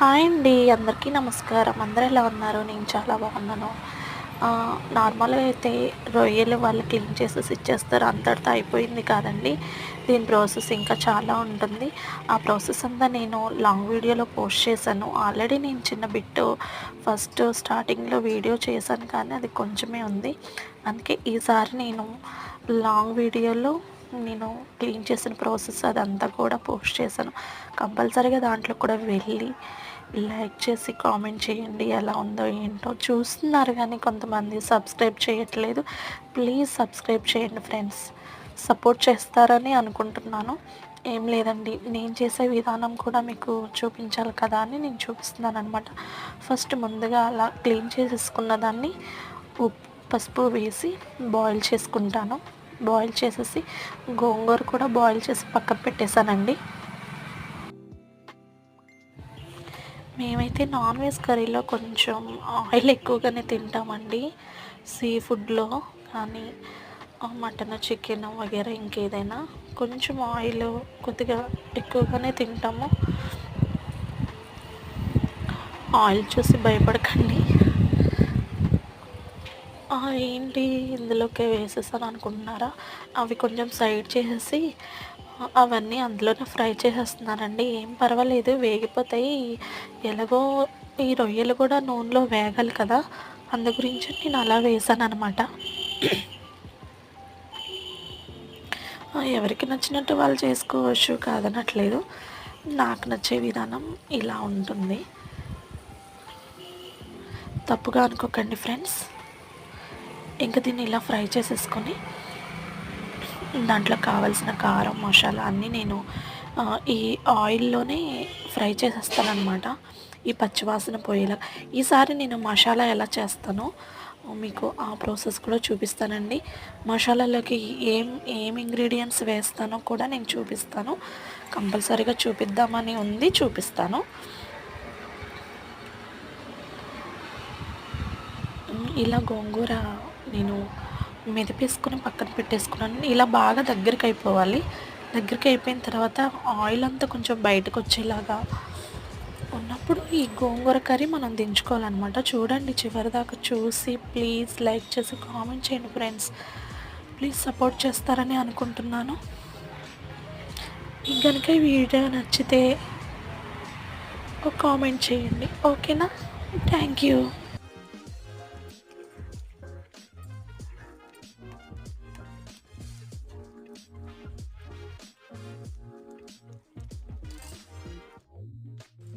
Hi అండి. అందరికీ నమస్కారం. అందరూ ఎలా ఉన్నారు? నేను చాలా బాగున్నాను. నార్మల్‌గా అయితే రొయ్యలు వాళ్ళు క్లీన్ చేసేసి ఇచ్చేస్తారు. అంతటితో అయిపోయింది కాదండి. దీని ప్రాసెస్ ఇంకా చాలా ఉంటుంది. ఆ ప్రాసెస్ అంతా నేను లాంగ్ వీడియోలో పోస్ట్ చేశాను. ఆల్రెడీ నేను చిన్న బిట్టు ఫస్ట్ స్టార్టింగ్‌లో వీడియో చేశాను కానీ అది కొంచెమే ఉంది. అందుకే ఈసారి నేను లాంగ్ వీడియోలో నేను క్లీన్ చేసిన ప్రాసెస్ అదంతా కూడా పోస్ట్ చేశాను. కంపల్సరీగా దాంట్లో కూడా వెళ్ళి లైక్ చేసి కామెంట్ చేయండి. ఎలా ఉందో ఏంటో. చూస్తున్నారు కానీ కొంతమంది సబ్స్క్రైబ్ చేయట్లేదు. ప్లీజ్ సబ్స్క్రైబ్ చేయండి ఫ్రెండ్స్. సపోర్ట్ చేస్తారని అనుకుంటున్నాను. ఏం లేదండి, నేను చేసే విధానం కూడా మీకు చూపించాలి కదా అని నేను చూపిస్తున్నాననమాట. ఫస్ట్ ముందుగా అలా క్లీన్ చేసేసుకున్న దాన్ని ఉప్పు, పసుపు వేసి బాయిల్ చేసుకుంటాను. బాయిల్ చేసేసి గోంగూర కూడా బాయిల్ చేసి పక్కన పెట్టేశానండి. మేమైతే నాన్ వెజ్ కర్రీలో కొంచెం ఆయిల్ ఎక్కువగానే తింటామండి. సీ ఫుడ్లో కానీ మటన్, చికెన్ వగైరా ఇంకేదైనా కొంచెం ఆయిల్ కొద్దిగా ఎక్కువగానే తింటాము. ఆయిల్ చూసి భయపడకండి. ఏంటి ఇందులోకే వేసేసాను అనుకుంటున్నారా? అవి కొంచెం సైడ్ చేసేసి అవన్నీ అందులోనే ఫ్రై చేసేస్తున్నానండి. ఏం పర్వాలేదు, వేగిపోతాయి. ఎలాగో ఈ రొయ్యలు కూడా నూనెలో వేగాలి కదా, అందు గురించి నేను అలా వేసాననమాట. ఎవరికి నచ్చినట్టు వాళ్ళు చేసుకోవచ్చు, కాదనట్లేదు. నాకు నచ్చే విధానం ఇలా ఉంటుంది. తప్పుగా అనుకోకండి ఫ్రెండ్స్. ఇంకా దీన్ని ఇలా ఫ్రై చేసేసుకొని దాంట్లో కావాల్సిన కారం, మసాలా అన్నీ నేను ఈ ఆయిల్లోనే ఫ్రై చేసేస్తానన్నమాట. ఈ పచ్చివాసన పోయేలా. ఈసారి నేను మసాలా ఎలా చేస్తానో మీకు ఆ ప్రాసెస్ కూడా చూపిస్తానండి. మసాలాలోకి ఏం ఏం ఇంగ్రీడియంట్స్ వేస్తానో కూడా నేను చూపిస్తాను. కంపల్సరీగా చూపిద్దామని ఉంది, చూపిస్తాను. ఇలా గోంగూర నేను మెదిపేసుకుని పక్కన పెట్టేసుకున్నాను. ఇలా బాగా దగ్గరికి అయిపోవాలి. దగ్గరికి అయిపోయిన తర్వాత ఆయిల్ అంతా కొంచెం బయటకు వచ్చేలాగా ఉన్నప్పుడు ఈ గోంగూర కర్రీ మనం దించుకోవాలన్నమాట. చూడండి, చివరిదాకా చూసి ప్లీజ్ లైక్ చేసి కామెంట్ చేయండి ఫ్రెండ్స్. ప్లీజ్ సపోర్ట్ చేస్తారని అనుకుంటున్నాను. మీకు కనుక ఈ వీడియో నచ్చితే ఒక కామెంట్ చేయండి. ఓకేనా? Thank you.